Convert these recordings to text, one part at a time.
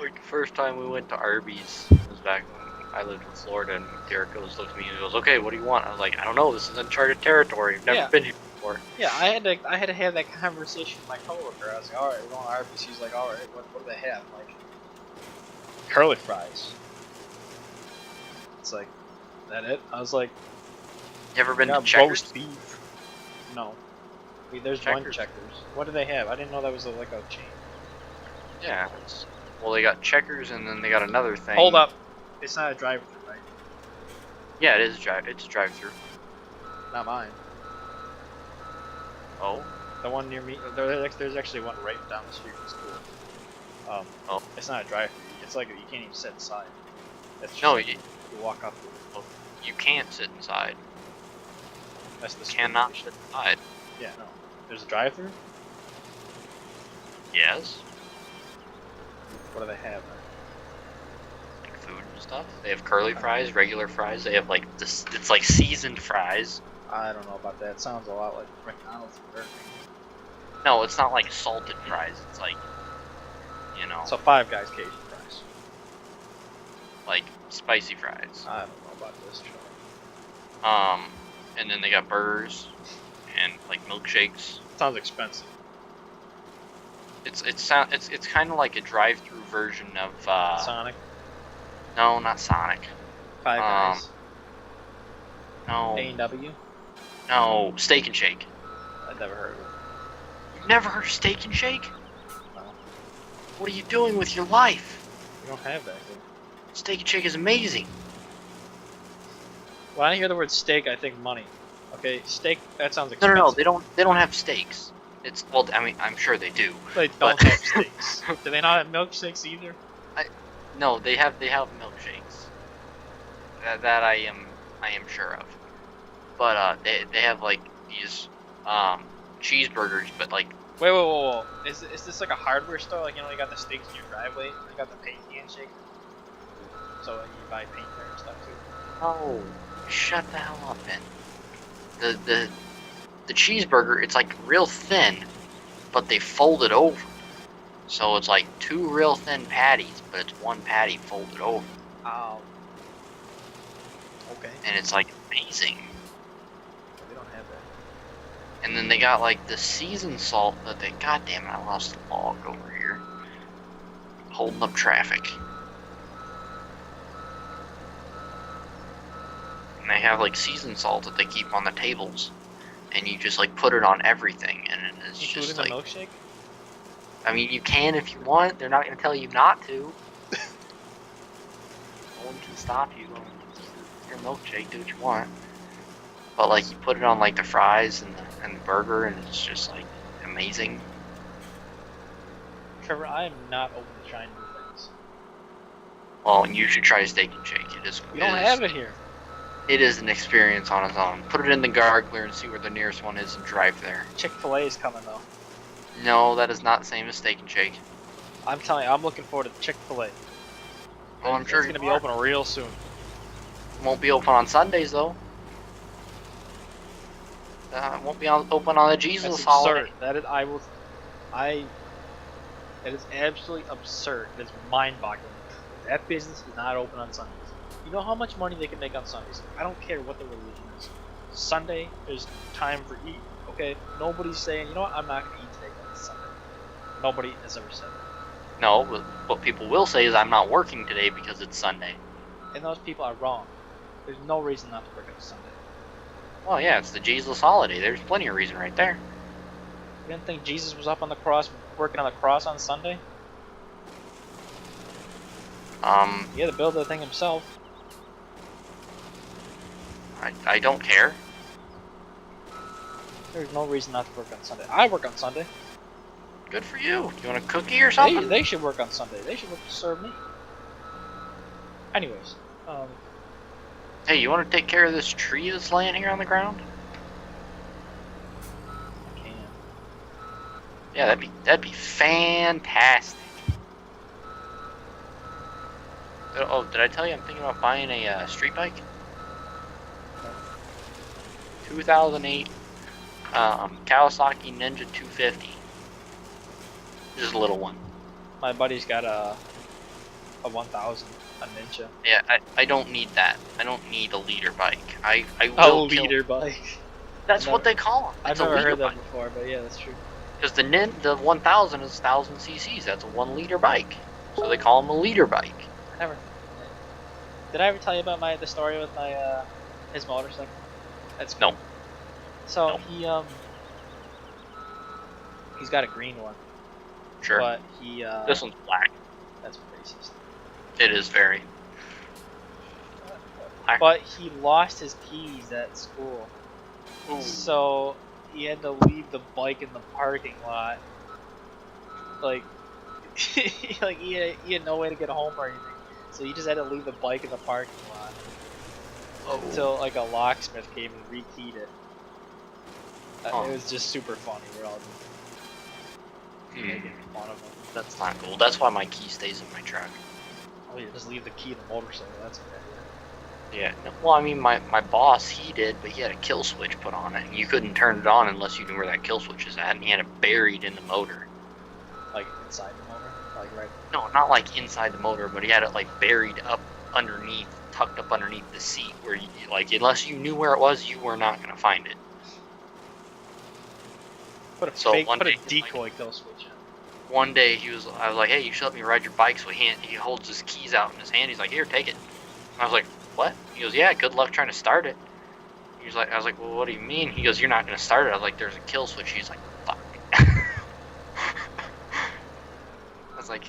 Like the first time we went to Arby's was back when I lived in Florida, and Derek goes looked at me and goes, "Okay, what do you want?" I was like, "I don't know. This is uncharted territory. I've never been here before." Yeah, I had to have that conversation with my coworker. I was like, all right, we're going to Arby's. He's like, all right, what do they have? I'm like, curly fries. It's like, is that it? I was like, You ever been to got Checkers? roast beef. No. There's Checkers. one Checkers. What do they have? I didn't know that was like a chain. Yeah. Well, they got Checkers, and then they got another thing. Hold up. It's not a drive-thru, right? Yeah, it is It's a drive-thru. Not mine. Oh. The one near me. There's actually one right down the street from school. Oh. It's not a drive-thru. It's like you can't even sit inside. It's just No, like you walk up. You can't sit inside. That's the Cannot stipulation. sit inside. Yeah, no. There's a drive-thru. Yes. What do they have? Like food and stuff. They have curly fries, regular fries. They have like this. It's like seasoned fries. I don't know about that. It sounds a lot like McDonald's and Burger King. No, it's not like salted fries. It's like, you know, So Five Guys Cajun fries. like spicy fries. I don't know about this. And then they got burgers and like milkshakes. Sounds expensive. It's kind of like a drive-through version of Sonic. No, not Sonic. Five Guys. No. A&W. No, Steak and Shake. I've never heard of it. You've never heard of Steak and Shake? No. What are you doing with your life? We don't have that here. Steak and Shake is amazing. When I hear the word steak, I think money. Okay, steak. That sounds expensive. No, they don't have steaks. It's well, I mean, I'm sure they do. They don't but- have steaks. Do they not have milkshakes either? No, they have milkshakes. That I am sure of. But they have like these cheeseburgers, but like Wait. Is this like a hardware store? Like, you know, you got the steaks in your driveway. You got the paint handshake. So you buy paint there and stuff too. oh, shut the hell up, Ben. The cheeseburger, it's like real thin, but they fold it over. So it's like two real thin patties, but it's one patty folded over. Oh. Okay. And it's like amazing. We don't have that. And then they got like the seasoned salt that they, god damn it, I lost the log over here. Holding up traffic. And they have like seasoned salt that they keep on the tables. And you just like put it on everything, and it's just like, Including the milkshake? I mean, you can if you want. They're not going to tell you not to. No one can stop you. Your milkshake, do what you want. But like, you put it on like the fries and the burger, and it's just like amazing. Trevor, I am not open to trying new things. Well, you should try Steak and Shake. It is. We don't have it here. It is an experience on its own. Put it in the Gargler and see where the nearest one is, and drive there. Chick-fil-A is coming though. No, that is not the same as Steak and Shake. I'm telling you, I'm looking forward to Chick-fil-A. Well, I'm sure it's gonna be open real soon. Won't be open on Sundays though. It won't be open on the Jesus That's holiday. absurd. That is absolutely absurd. It's mind-boggling. That business is not open on Sundays. You know how much money they can make on Sundays? I don't care what the religion is. Sunday is time for eat. Okay, nobody's saying, you know what, I'm not gonna eat today because it's Sunday. Nobody has ever said that. No, but what people will say is I'm not working today because it's Sunday. And those people are wrong. There's no reason not to work on Sunday. Well, yeah, it's the Jesus holiday. There's plenty of reason right there. You didn't think Jesus was up on the cross, working on the cross on Sunday? He had to build that thing himself. I don't care. There's no reason not to work on Sunday. I work on Sunday. Good for you. You want a cookie or something? They should work on Sunday. They should work to serve me. Anyways, Hey, you want to take care of this tree that's laying here on the ground? I can. Yeah, that'd be fantastic. Oh, did I tell you I'm thinking about buying a street bike? 2008 Kawasaki Ninja 250. Just a little one. My buddy's got a a 1000, a Ninja. Yeah, I don't need that. I don't need a leader bike. I A will kill. leader bike. That's what they call them. I've It's a never leader heard that bike. before, but yeah, that's true. Because the 1000 is 1000 cc's. That's a 1 liter bike. So they call them a leader bike. Never. Did I ever tell you about the story with my his motorcycle? That's cool. No. So No. he's got a green one. Sure. But he This one's black. That's racist. It is very. But he lost his keys at school. Ooh. So he had to leave the bike in the parking lot. Like, like he had no way to get home or anything. So he just had to leave the bike in the parking lot until like a locksmith came and rekeyed it. It was just super funny. We're all making fun of him. That's not cool. That's why my key stays in my truck. Oh yeah, just leave the key in the motorcycle. That's okay. Yeah. No, well, I mean, my boss, he did, but he had a kill switch put on it. And you couldn't turn it on unless you knew where that kill switch is at, and he had it buried in the motor. Like inside the motor? Like right? No, not like inside the motor, but he had it like buried up underneath, tucked up underneath the seat, where you, like, unless you knew where it was, you were not gonna find it. Put a decoy kill switch in. One day I was like, hey, you should let me ride your bike. So he holds his keys out in his hand. He's like, here, take it. And I was like, what? He goes, yeah, good luck trying to start it. I was like, well, what do you mean? He goes, you're not going to start it. I was like, there's a kill switch. He's like, fuck. I was like,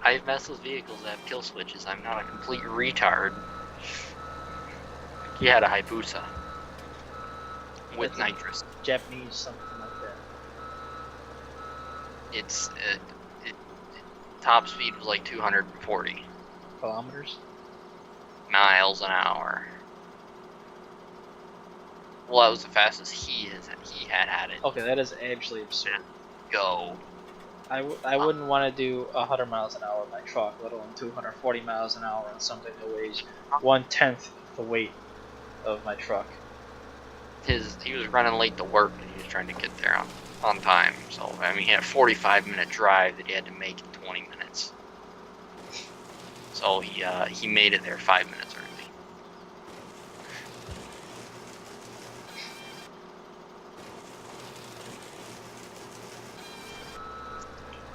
I've messed with vehicles that have kill switches. I'm not a complete retard. He had a Hayabusa with nitrous. Japanese, something like that. It's top speed was like 240 kilometers, miles an hour. Well, that was the fastest he had it. Okay, that is absolutely absurd. Go. I wouldn't want to do 100 miles an hour with my truck, let alone 240 miles an hour on something that weighs 1/10 the weight of my truck. He was running late to work and he was trying to get there on time. So I mean, he had a 45-minute drive that he had to make in 20 minutes. So he made it there 5 minutes early.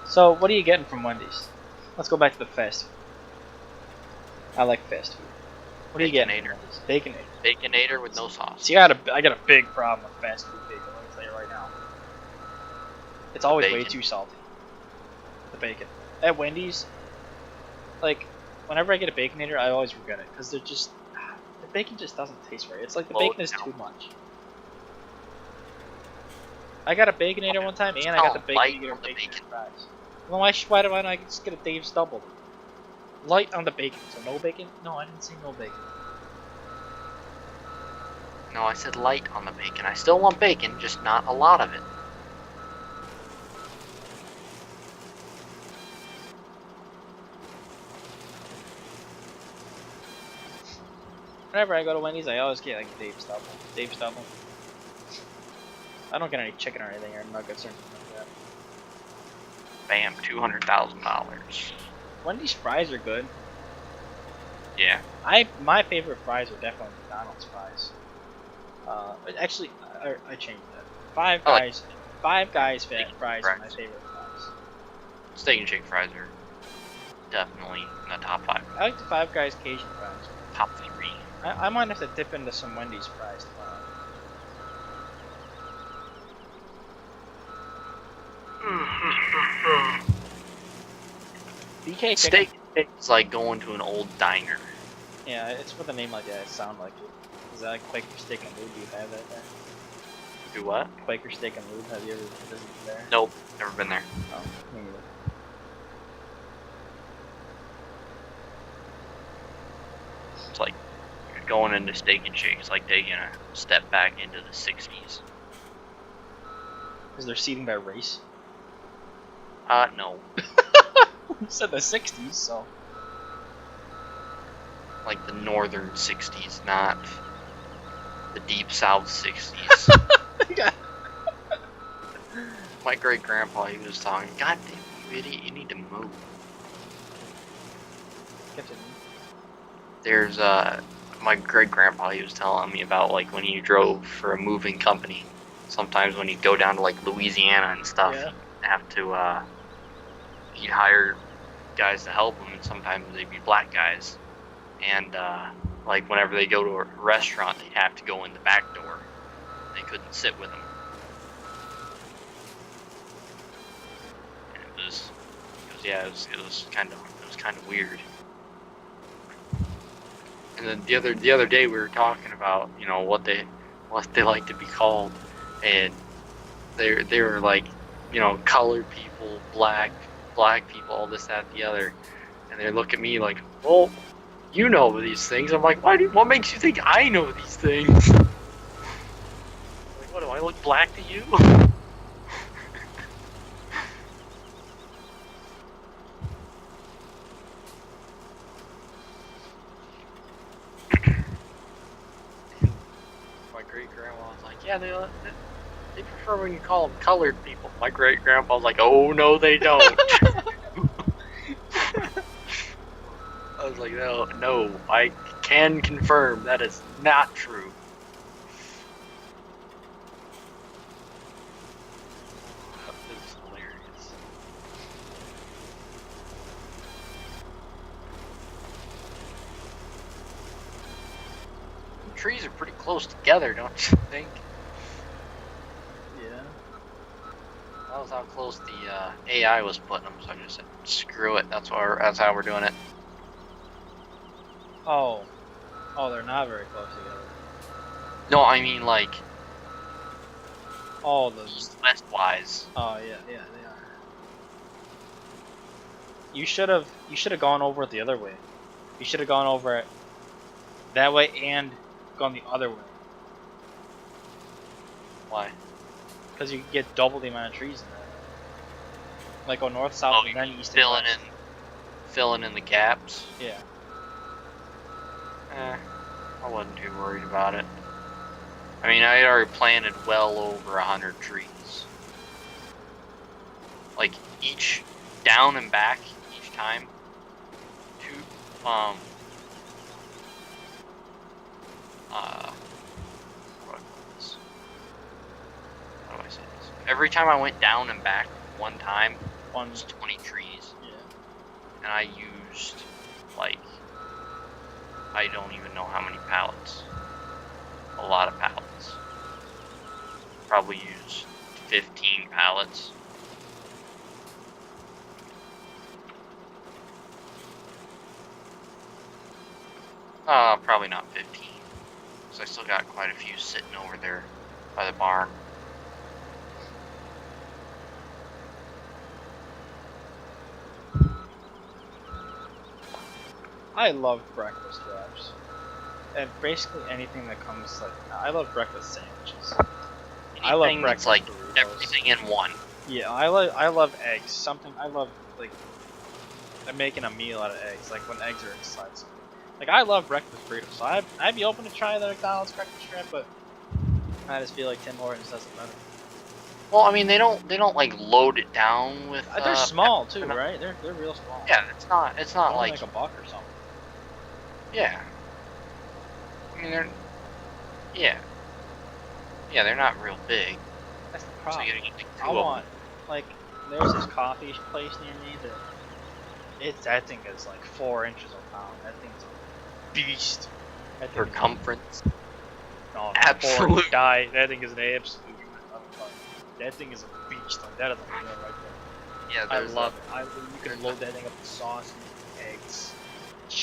So what are you getting from Wendy's? Let's go back to the fast food. I like fast food. What are you getting? Baconator. Baconator with no sauce. See, I got a big problem with fast food bacon. Let me tell you right now. It's always way too salty. The bacon at Wendy's, like whenever I get a Baconator, I always regret it because the bacon just doesn't taste right. It's like the bacon is too much. I got a Baconator one time, and I got the Baconator bacon fries. Well, why do I not just get a Dave's Double? Light on the bacon, so no bacon? No, I didn't say no bacon. No, I said light on the bacon. I still want bacon, just not a lot of it. Whenever I go to Wendy's, I always get like Dave's Double. Dave's Double. I don't get any chicken or anything or nuggets or anything like that. Bam, $200,000. Wendy's fries are good. Yeah. My favorite fries are definitely McDonald's fries. Actually, I changed that. Five Guys fries are my favorite fries. Steak and shake fries are definitely in the top 5. I like the Five Guys Cajun fries. Top 3. I might have to dip into some Wendy's fries tomorrow. BK Steak is like going to an old diner. Yeah, it's with a name like that. It sounds like it. Is that like Quaker Steak and Lube? Do you have that there? Do what? Quaker Steak and Lube. Have you ever visited there? Nope, never been there. Oh, me neither. It's like going into Steak and Shake. It's like taking a step back into the 60s. Is there seating by race? No. You said the 60s, so. Like the northern 60s, not the deep south 60s. Yeah. My great grandpa, he was talking, God damn, you idiot, you need to move. Continue. There's my great grandpa. He was telling me about like when he drove for a moving company. Sometimes when he'd go down to like Louisiana and stuff, Yeah. he'd have to he'd hire guys to help him, and sometimes they'd be black guys. And like whenever they go to a restaurant, they'd have to go in the back door. They couldn't sit with him. And it was kind of weird. And then the other day we were talking about, you know, what they like to be called, and they were like, you know, colored people, black people, all this, that, the other, and they look at me like, well, you know these things. I'm like, what makes you think I know these things? Like, what, do I look black to you? My great grandma was like, yeah, they prefer when you call them colored people. My great grandpa was like, oh no, they don't. I was like, no, I can confirm that is not true. It was hilarious. The trees are pretty close together, don't you think? Yeah. That was how close the AI was putting them, so I just said, screw it. That's how we're doing it. Oh. Oh, they're not very close together. No, I mean like Oh, the. east-west wise. Oh yeah, they are. You should have gone over it the other way. You should have gone over it that way and gone the other way. Why? Because you get double the amount of trees in there. Like go north, south, and then east and west. Filling in the gaps. Yeah. I wasn't too worried about it. I mean, I had already planted well over 100 trees. Like each down and back each time. What do I say this? Every time I went down and back one time, was 20 trees. Yeah. And I used like, I don't even know how many pallets. A lot of pallets. Probably used 15 pallets. Probably not 15. Because I still got quite a few sitting over there by the barn. I love breakfast wraps. And basically anything that comes like I love breakfast sandwiches. I love Anything breakfast that's like burritos. everything in one. Yeah, I love eggs. Something I love like making a meal out of eggs, like when eggs are inside something. Like I love breakfast burritos, so I'd be open to try the McDonald's breakfast wrap, but I just feel like Tim Hortons does it better. Well, I mean, they don't like load it down with. They're small too, right? They're real small. Yeah, it's not Only like a buck or something. yeah. I mean, they're not real big. That's the So problem. you gotta get like two I of them. want like there's this coffee place near me that that thing is like 4 inches a pound. That thing's a beast. That thing is Circumference. no, Absolute. Die. That thing is an absolute. That thing is a beast. Like that is a meal right there. Yeah, I there's love it. You there's can load that thing up with sauce and eggs,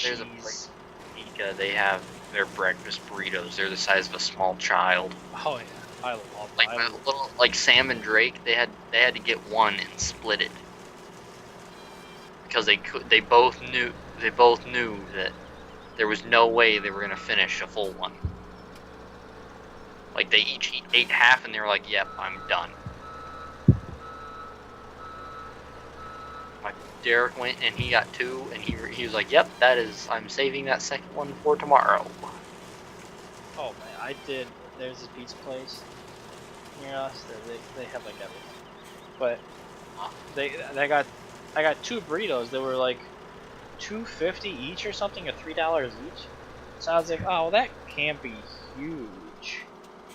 There's a cheese. place in Topeka, they have their breakfast burritos. They're the size of a small child. Oh yeah, I love Like it. my little, like Sam and Drake, they had to get one and split it because they both knew that there was no way they were gonna finish a full one. Like they each ate half and they were like, "Yep, I'm done." Like Derek went and he got two and he was like, "Yep, I'm saving that second one for tomorrow." Oh man, I did. There's this pizza place near us. They have like everything, but I got 2 burritos. They were like $2.50 each or something, or $3 each. So I was like, oh, that can't be huge.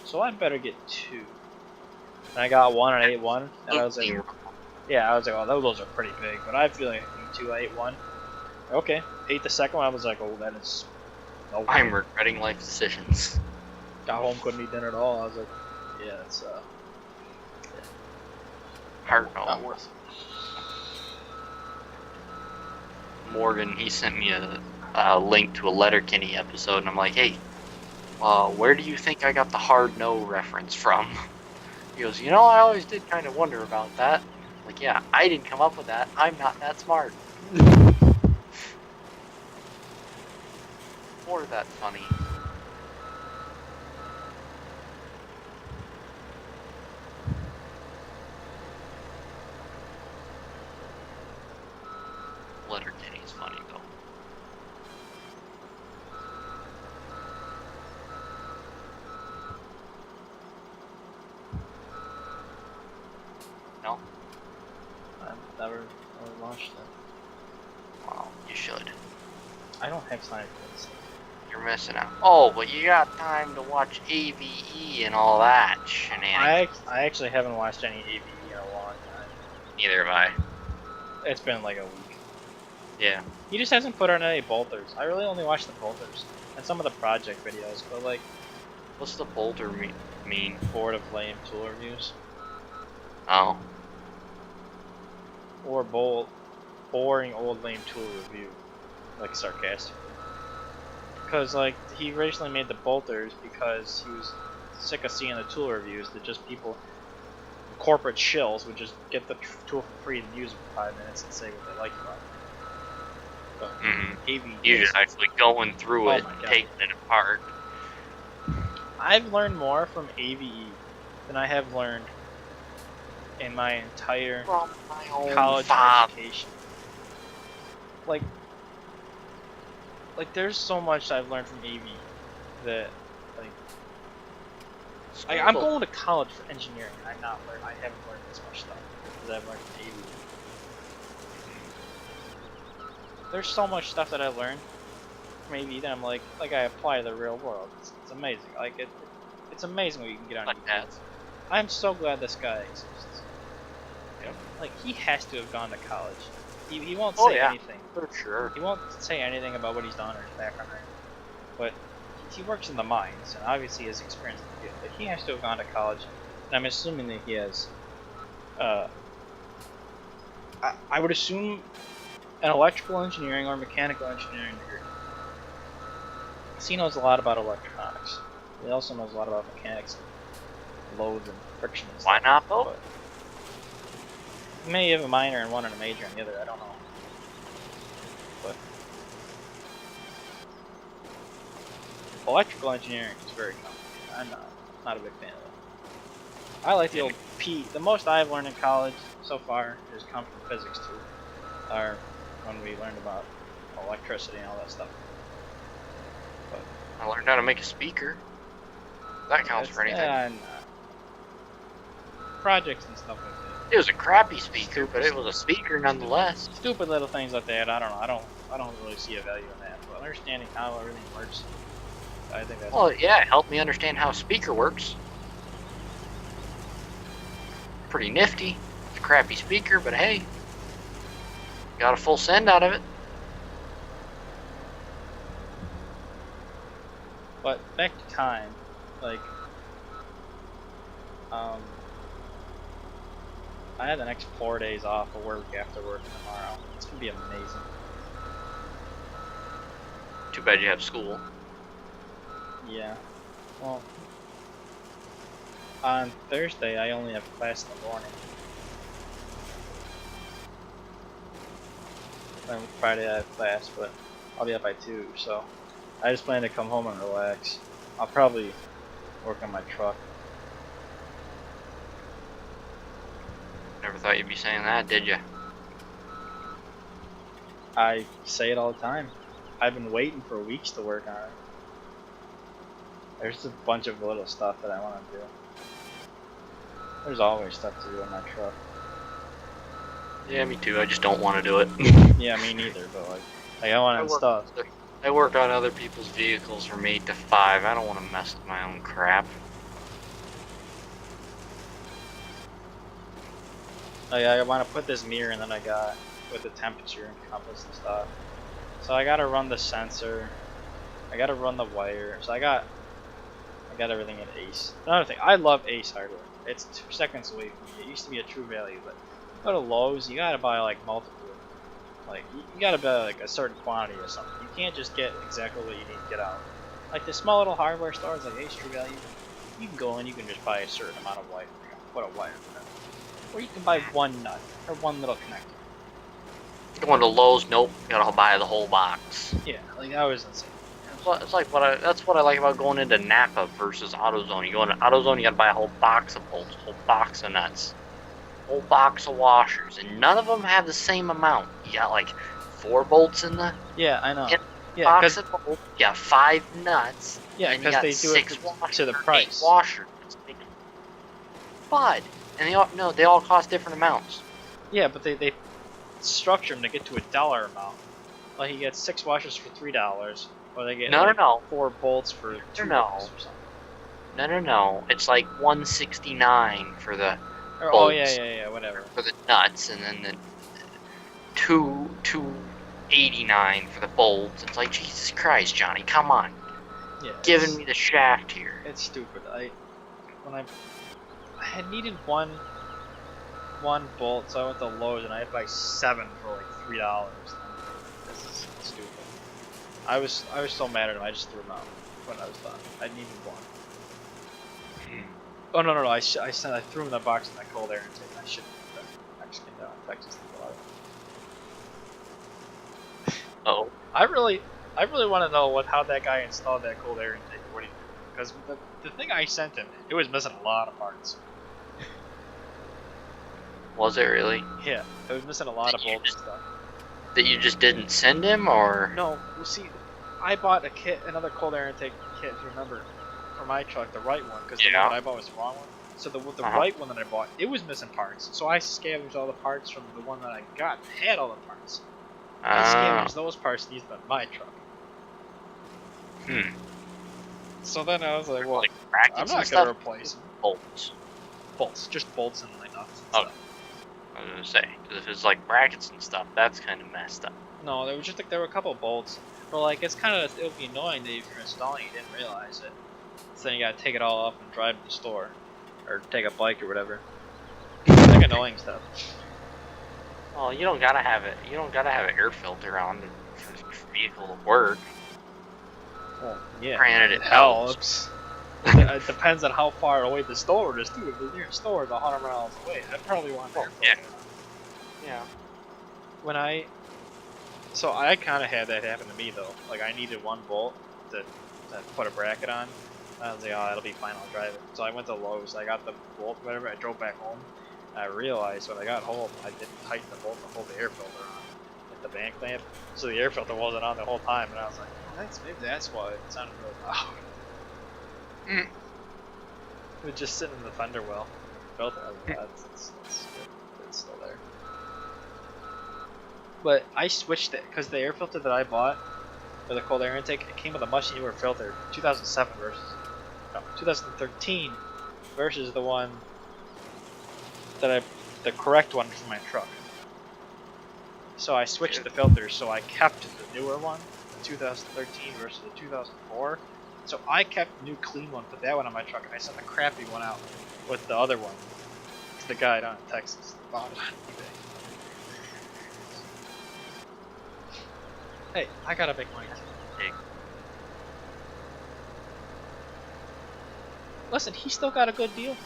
So I better get two. And I got one and I ate one, and I was like, yeah, I was like, oh, those are pretty big, but I feel like I need two. I ate one. Okay, ate the second one. I was like, oh, that is no. I'm regretting life decisions. Got home, couldn't eat dinner at all. I was like, yeah, it's Hard no. not worth it. Morgan, he sent me a link to a Letterkenny episode, and I'm like, hey, where do you think I got the hard no reference from? He goes, you know, I always did kind of wonder about that. I'm like, yeah, I didn't come up with that. I'm not that smart. Or that funny. Letterkenny's funny though. No? I've never watched it. Wow, you should. I don't have time for this. You're missing out. Oh, but you got time to watch AVE and all that shenanigans. I actually haven't watched any AVE in a long time. Neither have I. It's been like a week. Yeah. He just hasn't put on any bolters. I really only watched the bolters and some of the project videos, but like, What's the bolter mean? bored of lame tool reviews Oh. or boring old lame tool review, like sarcastically. Because like he originally made the bolters because he was sick of seeing the tool reviews that just people, corporate shills, would just get the tool for free and use it for 5 minutes and say what they like about it. But AVE, You're just actually going through it, my and God. taking it apart. I've learned more from AVE than I have learned in my entire From my own college father. education. Like there's so much I've learned from AV that I'm going to college for engineering. I haven't learned this much stuff that I've learned from AV. There's so much stuff that I learned from AV that I'm like I apply to the real world. It's amazing. It's amazing what you can get on Like YouTube. that. I'm so glad this guy exists. Yep. Like he has to have gone to college. He won't Oh, say yeah. anything. For sure. He won't say anything about what he's done or his background, but he works in the mines, and obviously he has experience in the field. But he has to have gone to college, and I'm assuming that he has. I would assume an electrical engineering or mechanical engineering degree. He knows a lot about electronics. He also knows a lot about mechanics, and loads and friction and stuff. Why not though? But he may have a minor in one and a major in the other. I don't know. But electrical engineering is very complicated. I'm not a big fan of it. I like the old P. The most I've learned in college so far has come from physics too, or when we learned about electricity and all that stuff. But I learned how to make a speaker. That counts for anything. Projects and stuff like that. It was a crappy speaker, but it was a speaker nonetheless. Stupid little things like that. I don't know. I don't really see a value in that. But understanding how everything works, I think that's. Well, yeah, it helped me understand how a speaker works. Pretty nifty. It's a crappy speaker, but hey, got a full send out of it. But back to time, I have the next 4 days off of work after work tomorrow. It's gonna be amazing. Too bad you have school. Yeah. Well, on Thursday I only have class in the morning. Then Friday I have class, but I'll be up by 2, so I just plan to come home and relax. I'll probably work on my truck. Never thought you'd be saying that, did you? I say it all the time. I've been waiting for weeks to work on it. There's a bunch of little stuff that I want to do. There's always stuff to do in my truck. Yeah, me too. I just don't want to do it. Yeah, me neither, but Like I want to I work, install. I work on other people's vehicles from 8 to 5. I don't want to mess with my own crap. Like I want to put this mirror, and then I got with the temperature and compass and stuff. So I gotta run the sensor. I gotta run the wire. So I got everything in Ace. Another thing, I love Ace hardware. It's 2 seconds away from me. It used to be a true value, but you go to Lowe's, you gotta buy like multiple. Like you gotta buy like a certain quantity or something. You can't just get exactly what you need to get out. Like the small little hardware stores like Ace True Value, you can go and you can just buy a certain amount of wire. Put a wire in it. Or you can buy one nut or one little connector. Going to Lowe's, nope. You gotta buy the whole box. Yeah, like that was insane. It's like that's what I like about going into Napa versus AutoZone. You go into AutoZone, you gotta buy a whole box of bolts, a whole box of nuts, a whole box of washers, and none of them have the same amount. You got like 4 bolts in the I know. box of bolts. You got 5 nuts. Yeah, and you because got they do 6 it washers to the or price. 8 washers. But and they all cost different amounts. Yeah, but they structure them to get to a dollar amount. Like you get 6 washers for $3, or they get No. 4 bolts for $2 or something. No. It's like $169 for the Or, bolts. oh yeah, whatever. For the nuts, and then the $289 for the bolts. It's like, Jesus Christ, Johnny, come on. Yeah, Giving me the shaft here. It's stupid. I had needed one bolt, so I went to Lowe's and I had to buy 7 for like $3. This is stupid. I was so mad at him. I just threw them out when I was done. I needed one. Oh no! I threw him in the box in that cold air intake. I shouldn't have done that. I just came down in Texas to go out. Oh. I really want to know how that guy installed that cold air intake. What he did, because the thing I sent him, it was missing a lot of parts. Was it really? Yeah, it was missing a lot of bolts and stuff. That you just didn't send him, or? No, well, see, I bought a kit, another cold air intake kit. If you remember, for my truck, the right one, because the one that I bought was the wrong one. So the right one that I bought, it was missing parts. So I scavenged all the parts from the one that I got that had all the parts. I scavenged those parts and used them in my truck. So then I was like, well, like I'm not gonna replace them. Bolts, just bolts and like nuts. I was gonna say, because if it's like brackets and stuff, that's kind of messed up. No, there was just like there were a couple of bolts. But like it would be annoying that if you're installing, you didn't realize it. So then you gotta take it all off and drive to the store, or take a bike or whatever. It's like annoying stuff. Well, you don't gotta have it. You don't gotta have an air filter on for the vehicle to work. Well, yeah. Granted, it helps. It depends on how far away the store is too. If the nearest store is 100 miles away, I'd probably want an air filter. Yeah. So I kind of had that happen to me though. Like I needed one bolt to put a bracket on. I was like, oh, that'll be fine. I'll drive it. So I went to Lowe's. I got the bolt, whatever. I drove back home. And I realized when I got home, I didn't tighten the bolt to hold the air filter on with the bank clamp. So the air filter wasn't on the whole time. And I was like, oh, maybe that's why it sounded really loud. It was just sitting in the fender well. Filter. I was like, it's good. It's still there. But I switched it because the air filter that I bought for the cold air intake, it came with a much newer filter, 2013 versus the one that the correct one for my truck. So I switched the filters, so I kept the newer one, the 2013 versus the 2004. So I kept the new clean one, put that one on my truck, and I sent the crappy one out with the other one to the guy down in Texas. Bought it on eBay. Hey, I gotta make money. Listen, he still got a good deal.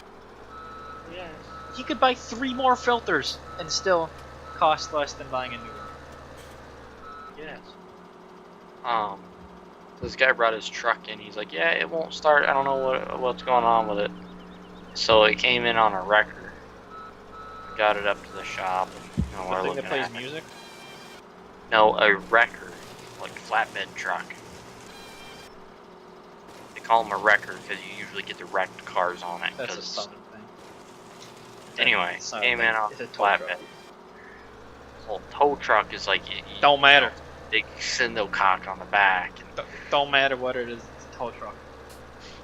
Yes. He could buy 3 more filters and still cost less than buying a new one. Yes. This guy brought his truck in. He's like, yeah, it won't start. I don't know what's going on with it. So it came in on a wrecker. Got it up to the shop. And, The thing that plays music? No, a wrecker, like flatbed truck. They call them a wrecker because you usually get the wrecked cars on it. That's a southern thing. Anyway, came in on it's a flatbed. Well, tow truck is like Don't matter. big Sindo cock on the back. Don't matter what it is, it's a tow truck.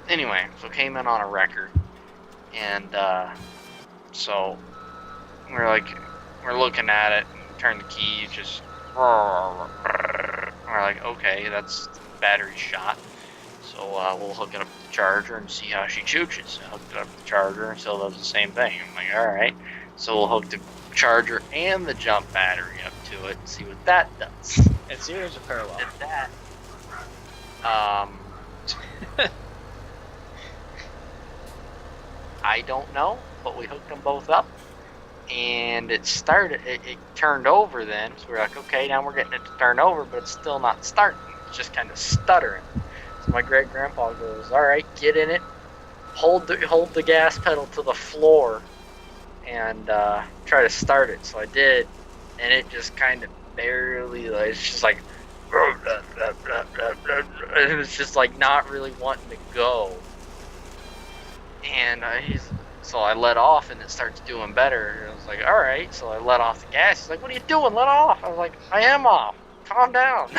Anyway, so came in on a record, and so we're looking at it, and turn the key, just we're like, okay, that's battery shot. So we'll hook it up to the charger and see how she chooches. I hooked it up to the charger and still does the same thing. I'm like, all right. So we'll hook the charger and the jump battery up to it and see what that does. And series or parallel? Did that. I don't know, but we hooked them both up, and it started. It turned over then, so we're like, okay, now we're getting it to turn over, but it's still not starting. It's just kind of stuttering. So my great grandpa goes, all right, get in it, hold the gas pedal to the floor, and try to start it. So I did, and it just kind of barely, it's just like, and it's just like not really wanting to go. And so I let off, and it starts doing better. And I was like, all right. So I let off the gas. He's like, what are you doing? Let off. I was like, I am off. Calm down.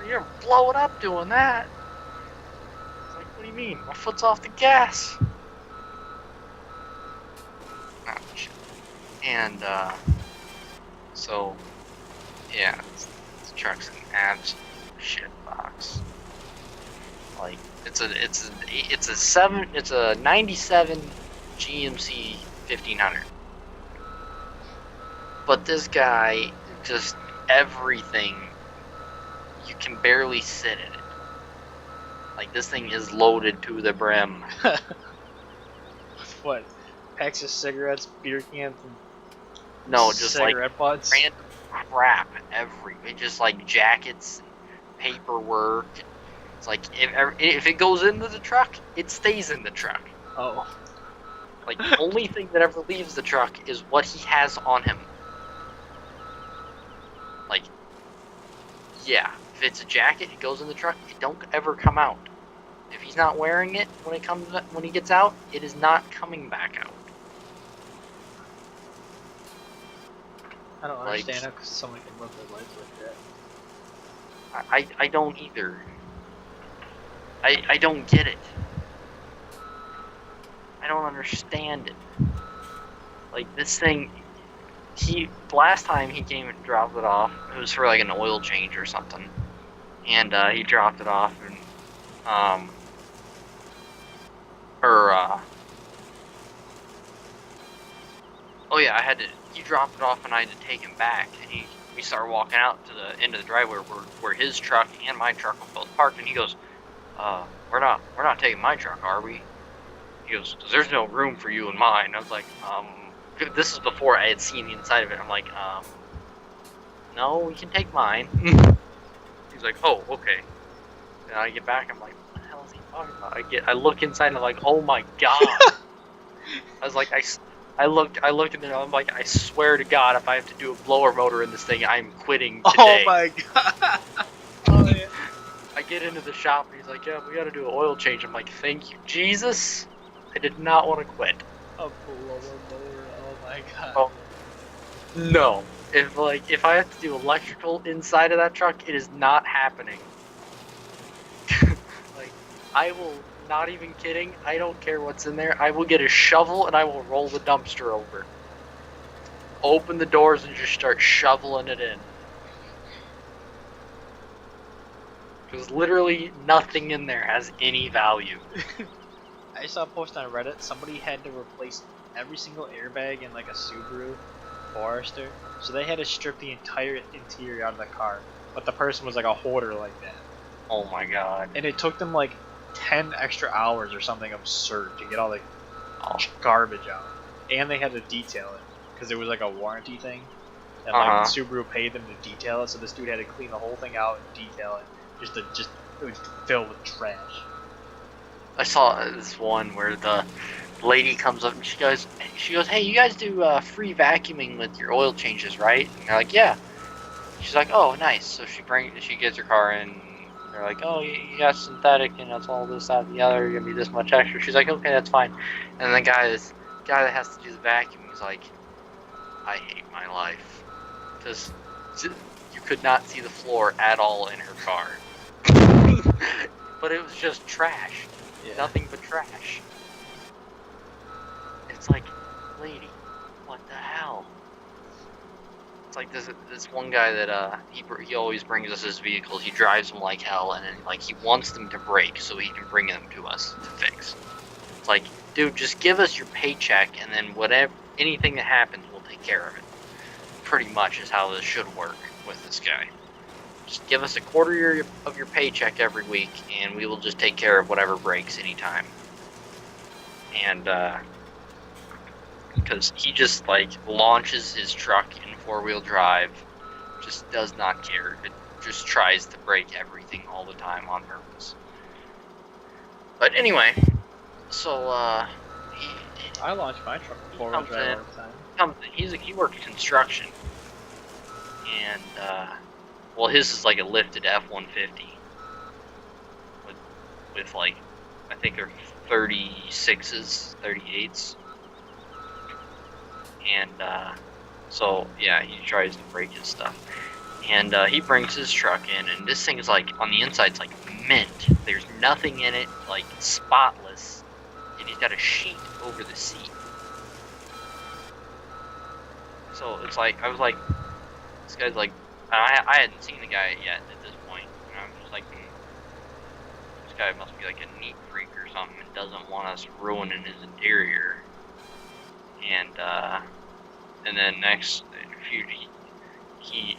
You're blowing up doing that. I was like, what do you mean? My foot's off the gas. Oh, shit. And so yeah, this truck's an absolute shit box. Like it's a 97 GMC 1500. But this guy, just everything, you can barely sit in it. Like this thing is loaded to the brim. What? Packs of cigarettes, beer cans, and no, just cigarette like butts? random crap just like jackets, and paperwork. It's like if it goes into the truck, it stays in the truck. Oh. Like the only thing that ever leaves the truck is what he has on him. Like, yeah, if it's a jacket, it goes in the truck. It don't ever come out. If he's not wearing it when he gets out, it is not coming back out. I don't understand how someone can run their lights like that. I don't either. I don't get it. I don't understand it. Like this thing, last time he came and dropped it off, it was for like an oil change or something, and he dropped it off and oh yeah, he dropped it off and I had to take him back, and we started walking out to the end of the driveway where his truck and my truck were both parked, and he goes, we're not taking my truck, are we? He goes, there's no room for you in mine. I was like, this is before I had seen the inside of it. I'm like, no, we can take mine. He's like, oh, okay. And I get back, I'm like, what the hell is he talking about? I look inside and I'm like, oh my god. I was like, I looked in there, I'm like, I swear to God, if I have to do a blower motor in this thing, I'm quitting today. Oh my god. Oh, yeah. I get into the shop and he's like, yeah, we gotta do an oil change. I'm like, thank you, Jesus. I did not want to quit. A blower motor, oh my god. Oh, no. If I have to do electrical inside of that truck, it is not happening. Like, I will, not even kidding, I don't care what's in there. I will get a shovel and I will roll the dumpster over. Open the doors and just start shoveling it in. Because literally nothing in there has any value. I saw a post on Reddit, somebody had to replace every single airbag in like a Subaru Forester, so they had to strip the entire interior out of the car, but the person was like a hoarder like that. Oh my god. And it took them like 10 extra hours or something absurd to get all the garbage out. And they had to detail it, because it was like a warranty thing, and like Subaru paid them to detail it, so this dude had to clean the whole thing out and detail it, it was filled with trash. I saw this one where the lady comes up and she goes, hey, you guys do free vacuuming with your oil changes, right? And they're like, yeah. She's like, oh, nice. So she gets her car in. They're like, oh, you got synthetic, and that's all this, that, and the other. You're gonna be this much extra. She's like, okay, that's fine. And the guy that has to do the vacuum, he's like, I hate my life. Just you could not see the floor at all in her car. But it was just trash. Yeah. Nothing but trash. It's like, lady, what the hell? It's like this one guy that he always brings us his vehicles. He drives them like hell, and then like he wants them to break so he can bring them to us to fix. It's like, dude, just give us your paycheck, and then anything that happens, we'll take care of it. Pretty much is how this should work with this guy. Just give us a quarter of your paycheck every week, and we will just take care of whatever breaks anytime. And because he just like launches his truck in 4-wheel drive, just does not care. It just tries to break everything all the time on purpose. But anyway, so I launch my truck in 4-wheel drive all the time. He works construction, and well, his is like a lifted F-150 with like, I think they're 36s, 38s, and so yeah, he tries to break his stuff, and he brings his truck in, and this thing is like on the inside, it's like mint. There's nothing in it, like spotless, and he's got a sheet over the seat. So it's like, I was like, this guy's like, I hadn't seen the guy yet at this point, and I was just like, this guy must be like a neat freak or something and doesn't want us ruining his interior. And then next few,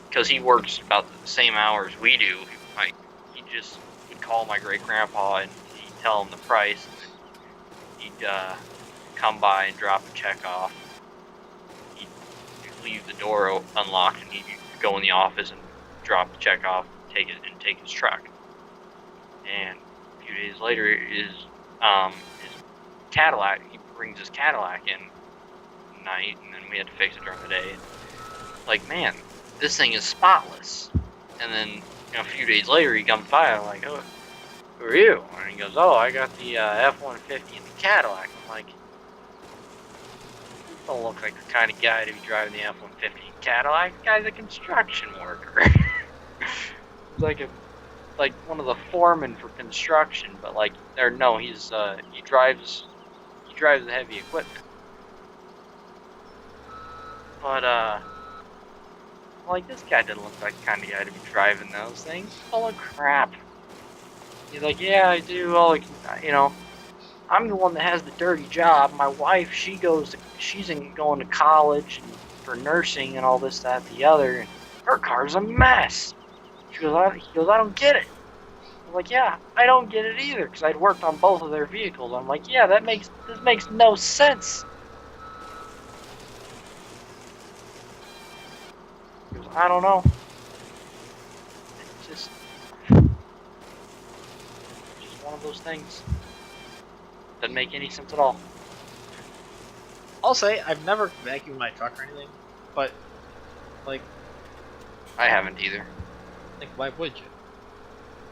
because he works about the same hours we do, like, he just would call my great grandpa and he'd tell him the price, and he'd come by and drop a check off. He'd leave the door unlocked, and he'd go in the office and drop the check off, take his truck. And a few days later, his Cadillac, he brings his Cadillac in at night, and then we had to fix it during the day. Like, man, this thing is spotless. And then a few days later, he comes by, I'm like, oh, who are you? And he goes, oh, I got the F-150 in the Cadillac. I'm like, you don't look like the kind of guy to be driving the F-150 Cadillac. This guy's a construction worker. like one of the foremen for construction, but like, or no, he drives the heavy equipment. But like, this guy didn't look like the kind of guy to be driving those things. Full of crap. He's like, yeah, I do. Well, I'm the one that has the dirty job. My wife, she's going to college for nursing and all this, that, the other, and her car's a mess. He goes, I don't get it. I'm like, yeah, I don't get it either, because I'd worked on both of their vehicles. I'm like, yeah, this makes no sense. He goes, I don't know. It's just one of those things. Doesn't make any sense at all. I'll say, I've never vacuumed my truck or anything, but, like... I haven't either. Like, why would you?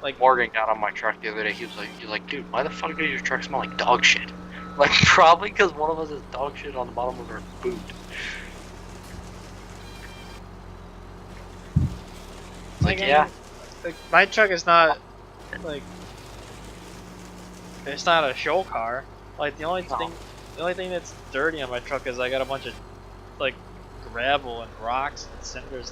Like, Morgan got on my truck the other day, he was like, dude, why the fuck does your truck smell like dog shit? Like, probably because one of us has dog shit on the bottom of our boot. Like, yeah. Like, my truck is not, like... It's not a show car. Like, the only thing that's dirty on my truck is I got a bunch of, like, gravel and rocks and cinders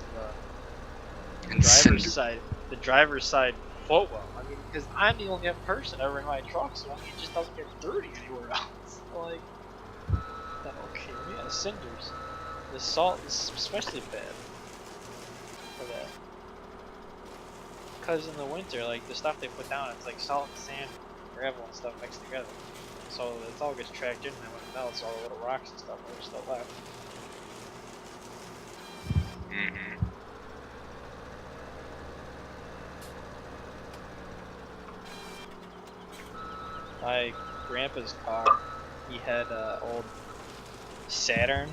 in the driver's side footwell. I mean, because I'm the only person ever in my truck, so it just doesn't get dirty anywhere else. Like, okay, yeah, the cinders, the salt is especially bad for that. Because in the winter, like, the stuff they put down, it's like salt and sand, gravel and stuff mixed together. So it all gets tracked in, and when it melts, all the little rocks and stuff are still left. Mm-hmm. My grandpa's car, he had an old Saturn.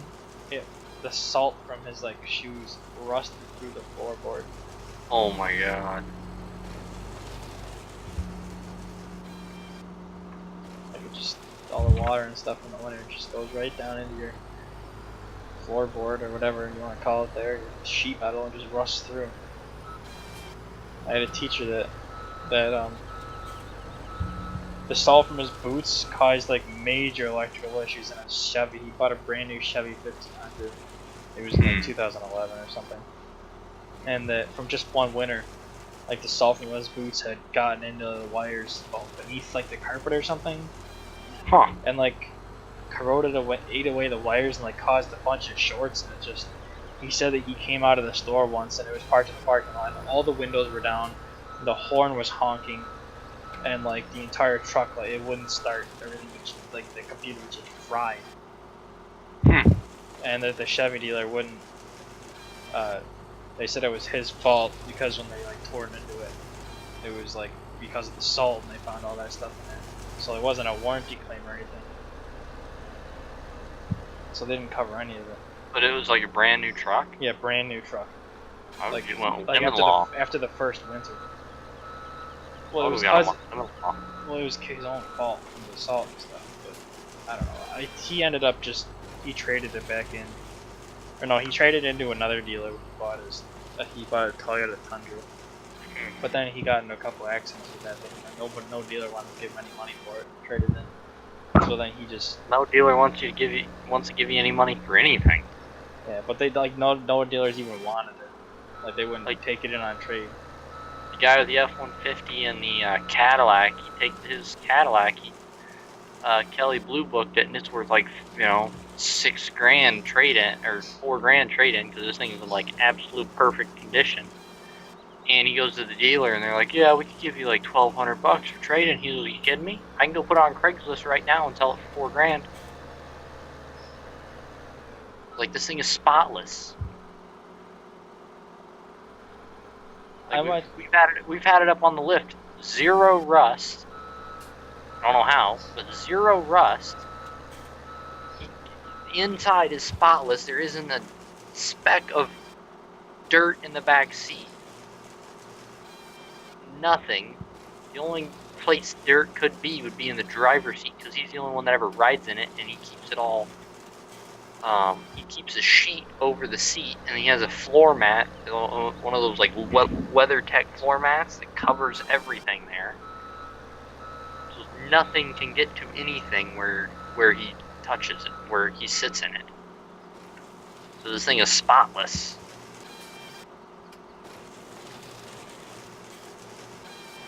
The salt from his like shoes rusted through the floorboard. Oh my god. Like, it just, all the water and stuff in the winter just goes right down into your floorboard or whatever you want to call it there, sheet metal, and just rusts through. I had a teacher that the salt from his boots caused like major electrical issues in a Chevy. He bought a brand new Chevy 1500. It was in like 2011 or something. And that from just one winter, like the salt from his boots had gotten into the wires beneath like the carpet or something. Huh. And like corroded away, ate away the wires and like caused a bunch of shorts. And it just, he said that he came out of the store once and it was parked in the parking lot and all the windows were down, the horn was honking, and like the entire truck, like it wouldn't start. Everything was like the computer was just fried. And that the Chevy dealer wouldn't. They said it was his fault because when they like tore into it, it was like because of the salt and they found all that stuff in it. So it wasn't a warranty claim or anything. So they didn't cover any of it. But it was like a brand new truck? Yeah, brand new truck. Like after the first winter. Well, it was his own fault from the salt and stuff. But I don't know. He ended up he traded it back in. Or no, he traded into another dealer when he bought a Toyota Tundra. But then he got into a couple accidents with that thing. And no dealer wanted to give him any money for it. Traded in. So then he just. No dealer wants to give you any money for anything. Yeah, but they like no dealers even wanted it. Like they wouldn't like take it in on trade. The guy with the F-150 and the Cadillac, he takes his Cadillac. Kelly Blue booked it, and it's worth like $6,000 trade in or $4,000 trade in because this thing is in like absolute perfect condition. And he goes to the dealer, and they're like, "Yeah, we could give you like $1,200 for trading." He's like, "You kidding me? I can go put it on Craigslist right now and sell it for $4,000." Like this thing is spotless. Like we've had it up on the lift. 0 rust. I don't know how, but 0 rust. The inside is spotless. There isn't a speck of dirt in the back seat. Nothing. The only place dirt could be would be in the driver's seat because he's the only one that ever rides in it, and he keeps it all. He keeps a sheet over the seat, and he has a floor mat, one of those like WeatherTech floor mats that covers everything there. So nothing can get to anything where he touches it, where he sits in it. So this thing is spotless.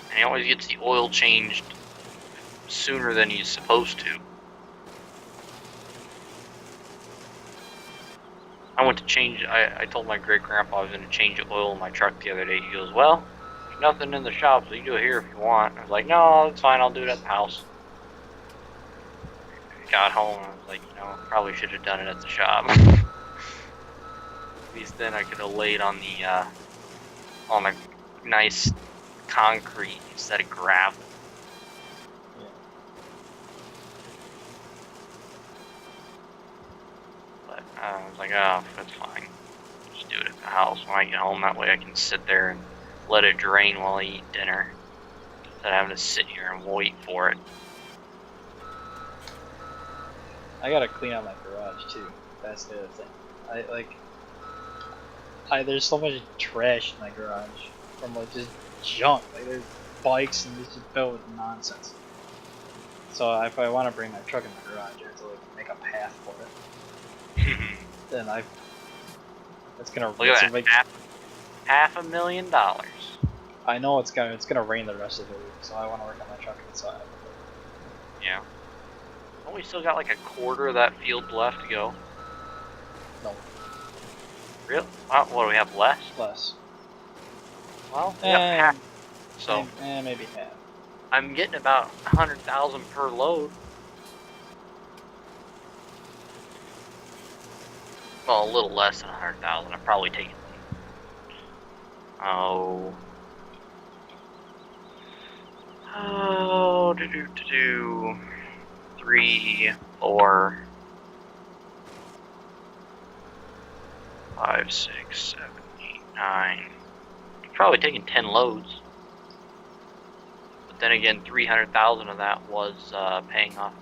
And he always gets the oil changed sooner than he's supposed to. I went to change, I told my great-grandpa I was going to change the oil in my truck the other day. He goes, "Well, there's nothing in the shop, so you can do it here if you want." I was like, "No, it's fine, I'll do it at the house." Got home, and I was like, probably should have done it at the shop. At least then I could have laid on the nice concrete instead of gravel. But I was like, oh, that's fine. Just do it at the house when I get home. That way I can sit there and let it drain while I eat dinner instead of having to sit here and wait for it. I gotta clean out my garage too. That's the other thing. There's so much trash in my garage from like just junk. Like there's bikes and it's just filled with nonsense. So if I want to bring my truck in the garage, I have to like make a path for it. Then it's gonna look at that, like, $500,000. I know it's gonna rain the rest of the week, so I want to work on my truck inside. Yeah. Don't we still got like a quarter of that field left to go? No. Really? What do we have, less? Less. Well, we got half. So maybe half. I'm getting about 100,000 per load. Well, a little less than 100,000. I'm probably taking 3, 4, 5, 6, 7, 8, 9. Probably taking 10 loads. But then again, 300,000 of that was paying off